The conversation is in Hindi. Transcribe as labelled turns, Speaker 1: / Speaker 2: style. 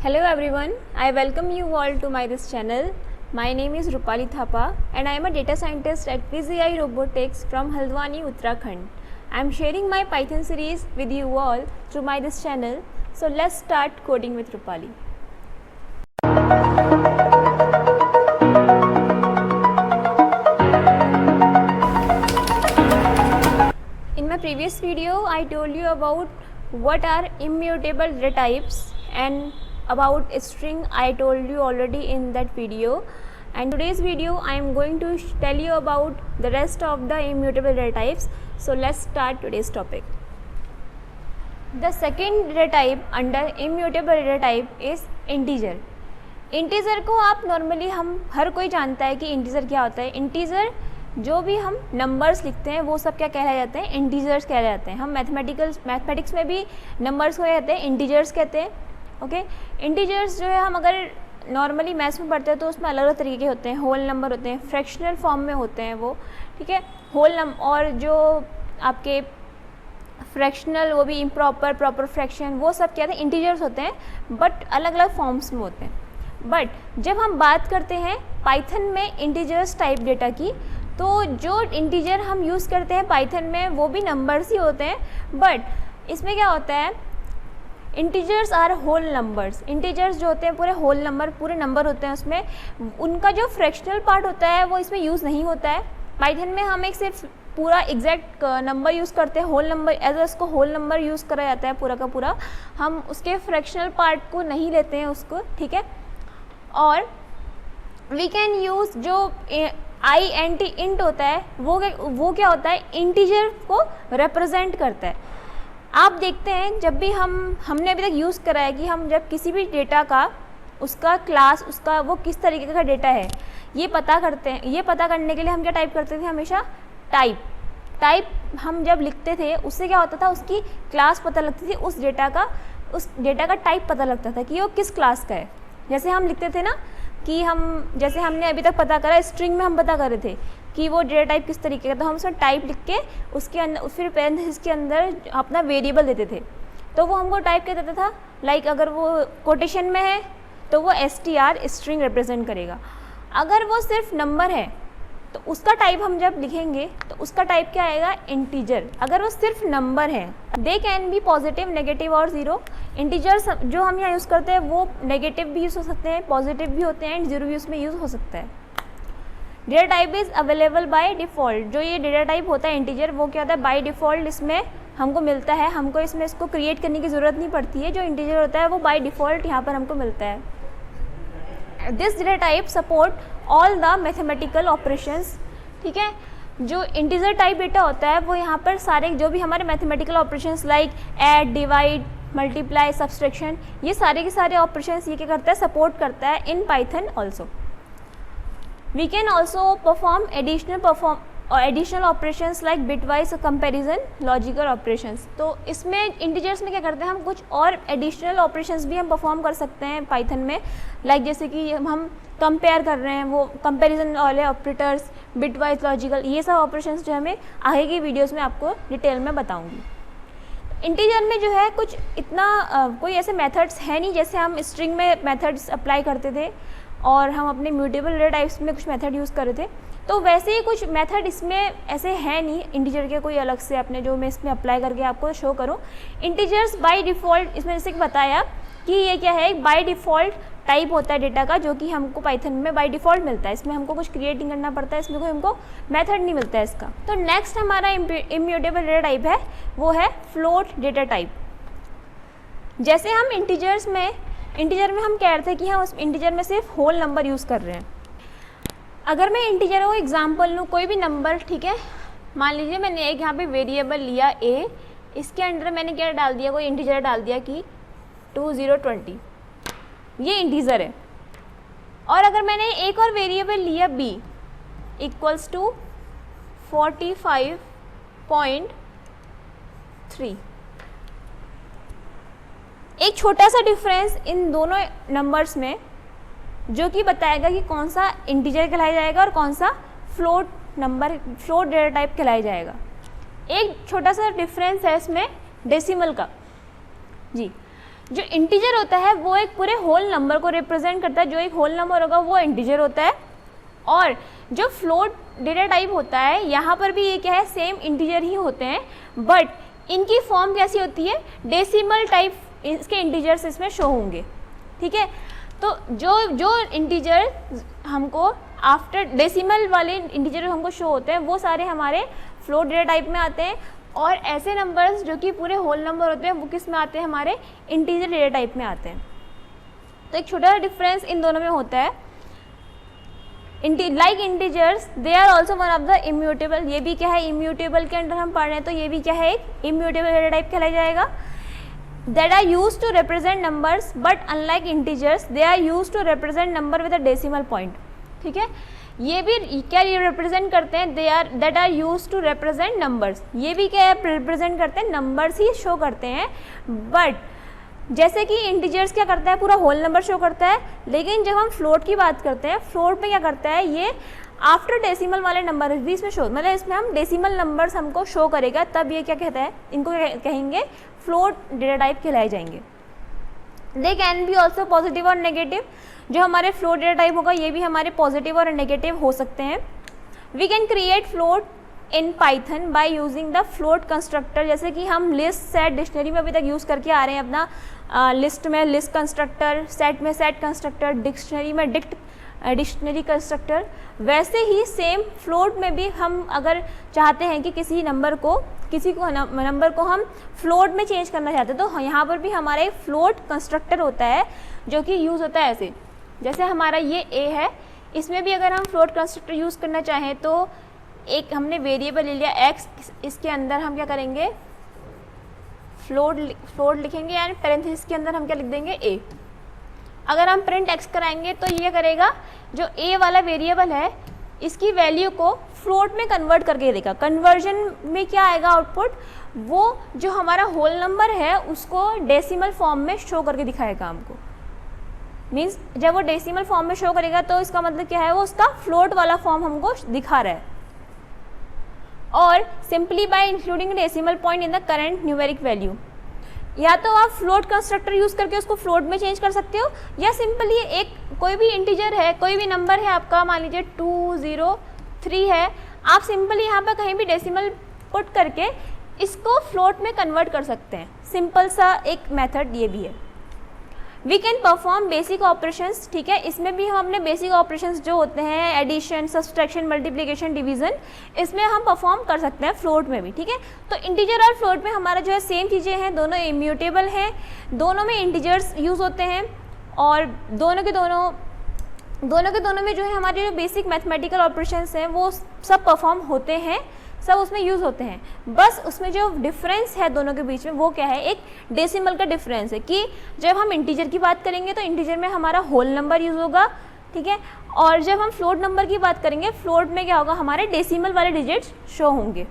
Speaker 1: Hello everyone, I welcome you all to this channel. My name is Rupali Thapa and I am a data scientist at VZI Robotics from Haldwani, Uttarakhand. I am sharing my Python series with you all through this channel. So let's start coding with Rupali. In my previous video, I told you about what are immutable data types, and about string I told you already in that video, and today's video I am going to tell you about the rest of the immutable data types. So let's start today's topic. The second data type under immutable data type is integer. Integer को आप नॉर्मली हम हर कोई जानता है कि इंटीज़र क्या होता है. इंटीज़र जो भी हम नंबर्स लिखते हैं वो सब क्या कहलाए जाते हैं, इंटीजर्स कहलाए जाते हैं. हम मैथमेटिक्स में भी नंबर्स को कहते हैं इंटीजर्स कहते हैं. ओके, इंटीजर्स जो है हम अगर नॉर्मली मैथ्स में पढ़ते हैं तो उसमें अलग अलग तरीके के होते हैं. होल नंबर होते हैं, फ्रैक्शनल फॉर्म में होते हैं वो, ठीक है. होल नंबर और जो आपके फ्रैक्शनल वो भी इम्प्रॉपर, प्रॉपर फ्रैक्शन, वो सब क्या होते हैं, इंटीजर्स होते हैं, बट अलग अलग फॉर्म्स में होते हैं. बट जब हम बात करते हैं पाइथन में इंटीजर्स टाइप डेटा की, तो जो इंटीजर हम यूज़ करते हैं पाइथन में वो भी नंबर्स ही होते हैं. बट इसमें क्या होता है, integers are whole numbers. Integers जो होते हैं पूरे होल नंबर, पूरे नंबर होते हैं. उसमें उनका जो फ्रैक्शनल पार्ट होता है वो इसमें यूज़ नहीं होता है. पाइथन में हम एक सिर्फ पूरा एग्जैक्ट नंबर यूज़ करते हैं, होल नंबर एज उसको होल नंबर यूज़ करा जाता है पूरा का पूरा. हम उसके फ्रैक्शनल पार्ट को नहीं लेते हैं उसको, ठीक है. और वी कैन यूज़ जो इंट होता है वो क्या होता है, इंटीजर को रिप्रेजेंट करता है. आप देखते हैं जब भी हमने अभी तक यूज़ करा है कि हम जब किसी भी डेटा का उसका क्लास, उसका वो किस तरीके का डेटा है ये पता करते हैं. ये पता करने के लिए हम क्या टाइप करते थे, हमेशा टाइप हम जब लिखते थे उससे क्या होता था, उसकी क्लास पता लगती थी, उस डेटा का टाइप पता लगता था कि वो किस क्लास का है. जैसे हम लिखते थे ना कि जैसे हमने अभी तक पता करा, स्ट्रिंग में हम पता कर रहे थे कि वो डेटा टाइप किस तरीके का, तो हम उसमें टाइप लिख के उसके अंदर फिर पैरेंथेसिस के अंदर अपना वेरिएबल देते थे, तो वो हमको टाइप क्या देता था. लाइक अगर वो कोटेशन में है तो वो str स्ट्रिंग रिप्रेजेंट करेगा. अगर वो सिर्फ नंबर है तो उसका टाइप हम जब लिखेंगे तो उसका टाइप क्या आएगा, इंटीजर. अगर वो सिर्फ नंबर है, they can be positive, negative और ज़ीरो. इंटीजर्स जो हम यहाँ यूज़ करते हैं वो नेगेटिव भी यूज़ हो सकते हैं, पॉजिटिव भी होते हैं, एंड जीरो भी उसमें यूज़ हो सकता है. Data type is available by default. जो ये डेटा टाइप होता है इंटीजर, वो क्या होता है, बाय डिफ़ॉल्ट इसमें हमको मिलता है. हमको इसमें इसको क्रिएट करने की ज़रूरत नहीं पड़ती है. जो इंटीजर होता है वो बाय डिफ़ॉल्ट यहाँ पर हमको मिलता है. This data type support all the mathematical operations, ठीक है. जो इंटीजर टाइप डेटा होता है वो यहाँ पर सारे जो भी हमारे mathematical operations like add, divide, multiply, subtraction, ये सारे के सारे ऑपरेशंस ये क्या करता है, सपोर्ट करता है in Python also. We can also perform additional operations like bitwise comparison, logical operations. तो इसमें इंटीजर्स में क्या करते हैं, हम कुछ और एडिशनल ऑपरेशंस भी हम परफॉर्म कर सकते हैं पाइथन में. लाइक जैसे कि हम कंपेयर कर रहे हैं, वो कंपैरिजन वाले ऑपरेटर्स, बिटवाइज, लॉजिकल, ये सब ऑपरेशंस जो हमें आगे की वीडियोस में आपको डिटेल में बताऊंगी. इंटीजर में जो है कुछ इतना कोई ऐसे मेथड्स है नहीं जैसे हम स्ट्रिंग में मेथड्स अप्लाई करते थे और हम अपने म्यूटेबल डेटा टाइप्स में कुछ मेथड यूज़ कर रहे थे. तो वैसे ही कुछ मेथड इसमें ऐसे है नहीं इंटीजर के कोई अलग से अपने, जो मैं इसमें अप्लाई करके आपको शो करूं. इंटीजर्स बाय डिफ़ॉल्ट, इसमें जैसे बताया कि ये क्या है, बाय डिफ़ॉल्ट टाइप होता है डेटा का, जो कि हमको पाइथन में बाय डिफ़ॉल्ट मिलता है. इसमें हमको कुछ क्रिएट नहीं करना पड़ता है, इसमें कोई हमको मेथड नहीं मिलता है इसका. तो नेक्स्ट हमारा इम्यूटेबल डेटा टाइप है वो है फ्लोट डेटा टाइप. जैसे हम इंटीजर में हम कह रहे थे कि हम उस इंटीजर में सिर्फ होल नंबर यूज़ कर रहे हैं. अगर मैं इंटीजर को एग्जांपल लूँ, कोई भी नंबर, ठीक है, मान लीजिए मैंने एक यहाँ पे वेरिएबल लिया a, इसके अंदर मैंने क्या डाल दिया, कोई इंटीजर डाल दिया कि 2020, ये इंटीजर है. और अगर मैंने एक और वेरिएबल लिया b इक्वल्स टू 45.3, एक छोटा सा डिफरेंस इन दोनों नंबर्स में जो कि बताएगा कि कौन सा इंटीजर कहलाया जाएगा और कौन सा फ्लोट डेटा टाइप कहलाया जाएगा. एक छोटा सा डिफरेंस है इसमें डेसिमल का. जी, जो इंटीजर होता है वो एक पूरे होल नंबर को रिप्रेजेंट करता है, जो एक होल नंबर होगा वो इंटीजर होता है। और जो फ्लोट डेटा टाइप होता है यहाँ पर भी ये क्या है, सेम इंटीजर ही होते हैं, बट इनकी फॉर्म कैसी होती है, डेसिमल टाइप इसके इंटीजर्स इसमें शो होंगे। ठीक है, तो जो इंटीजर हमको आफ्टर डेसिमल वाले इंटीजर हमको शो होते हैं वो सारे हमारे फ्लोट डेटा टाइप में आते हैं, और ऐसे नंबर्स जो कि पूरे होल नंबर होते हैं वो किस में आते हैं, हमारे इंटीजर डेटा टाइप में आते हैं। तो एक छोटा सा डिफरेंस इन दोनों में होता है। Like integers they are also one of the immutable, ये भी क्या है, इम्यूटेबल के अंडर हम पढ़ रहे हैं, तो ये भी क्या है, एक इम्यूटेबल डेटा टाइप कहलाया जाएगा। That are use to represent numbers but unlike integers they are use to represent number with a decimal point. ठीक है, ये भी क्या रिप्रेजेंट करते हैं, that are use to represent numbers, ये भी क्या रिप्रेजेंट करते हैं, नंबर्स ही शो करते हैं। बट जैसे कि इंटीजर्स क्या करता है, पूरा होल नंबर शो करता है, लेकिन जब हम फ्लोट की बात करते हैं, फ्लोट में क्या करता है, ये आफ्टर डेसिमल वाले नंबर भी इसमें शो, मतलब इसमें हम डेसिमल नंबर्स हमको शो करेगा, तब ये क्या कहता है, इनको कहेंगे फ्लोट डेटा टाइप कहलाए जाएंगे। They can be also positive और नेगेटिव, जो हमारे फ्लोट डेटा टाइप होगा ये भी हमारे पॉजिटिव और नेगेटिव हो सकते हैं। We can create float in Python by using the float constructor, जैसे कि हम लिस्ट सेट डिक्शनरी में अभी तक यूज़ करके आ रहे हैं अपना, लिस्ट में लिस्ट कंस्ट्रक्टर, सेट में सेट कंस्ट्रक्टर, डिक्शनरी में डिक्शनरी कंस्ट्रक्टर, वैसे ही सेम फ्लोट में भी हम अगर चाहते हैं कि किसी नंबर को हम फ्लोट में चेंज करना चाहते हैं, तो यहाँ पर भी हमारा एक फ्लोट कंस्ट्रक्टर होता है जो कि यूज़ होता है ऐसे, जैसे हमारा ये ए है, इसमें भी अगर हम फ्लोट कंस्ट्रक्टर यूज़ करना चाहें तो एक हमने वेरिएबल ले लिया एक्स, इसके अंदर हम क्या करेंगे, फ्लोट लिखेंगे, यानी पैरेंथेसिस के अंदर हम क्या लिख देंगे, ए। अगर हम प्रिंट एक्स कराएंगे तो ये करेगा, जो ए वाला वेरिएबल है इसकी वैल्यू को फ्लोट में कन्वर्ट करके देगा। कन्वर्जन में क्या आएगा आउटपुट, वो जो हमारा होल नंबर है उसको डेसिमल फॉर्म में शो करके दिखाएगा हमको। मीन्स जब वो डेसिमल फॉर्म में शो करेगा तो इसका मतलब क्या है, वो उसका फ्लोट वाला फॉर्म हमको दिखा रहा है। और simply by including decimal point in the current numeric value, या तो आप फ्लोट कंस्ट्रक्टर यूज़ करके उसको फ्लोट में चेंज कर सकते हो, या सिंपली एक कोई भी इंटीजर है, कोई भी नंबर है आपका, मान लीजिए 203 है, आप सिंपली यहाँ पर कहीं भी डेसिमल पुट करके इसको फ्लोट में कन्वर्ट कर सकते हैं। सिंपल सा एक मेथड ये भी है। We can perform basic operations, ठीक है, इसमें भी हम अपने बेसिक ऑपरेशंस जो होते हैं, एडिशन, सब्सट्रैक्शन, मल्टीप्लिकेशन, डिवीजन, इसमें हम परफॉर्म कर सकते हैं फ्लोट में भी। ठीक है, तो इंटीजर और फ्लोट में हमारा जो है सेम चीज़ें हैं, दोनों इम्यूटेबल हैं, दोनों में इंटीजर्स यूज़ होते हैं, और दोनों के दोनों में जो है हमारे जो बेसिक मैथमेटिकल ऑपरेशंस हैं वो सब परफॉर्म होते हैं, सब उसमें यूज़ होते हैं। बस उसमें जो डिफरेंस है दोनों के बीच में वो क्या है, एक डेसिमल का डिफरेंस है, कि जब हम इंटीजर की बात करेंगे तो इंटीजर में हमारा होल नंबर यूज़ होगा, ठीक है, और जब हम फ्लोट नंबर की बात करेंगे, फ्लोट में क्या होगा, हमारे डेसिमल वाले डिजिट्स शो होंगे।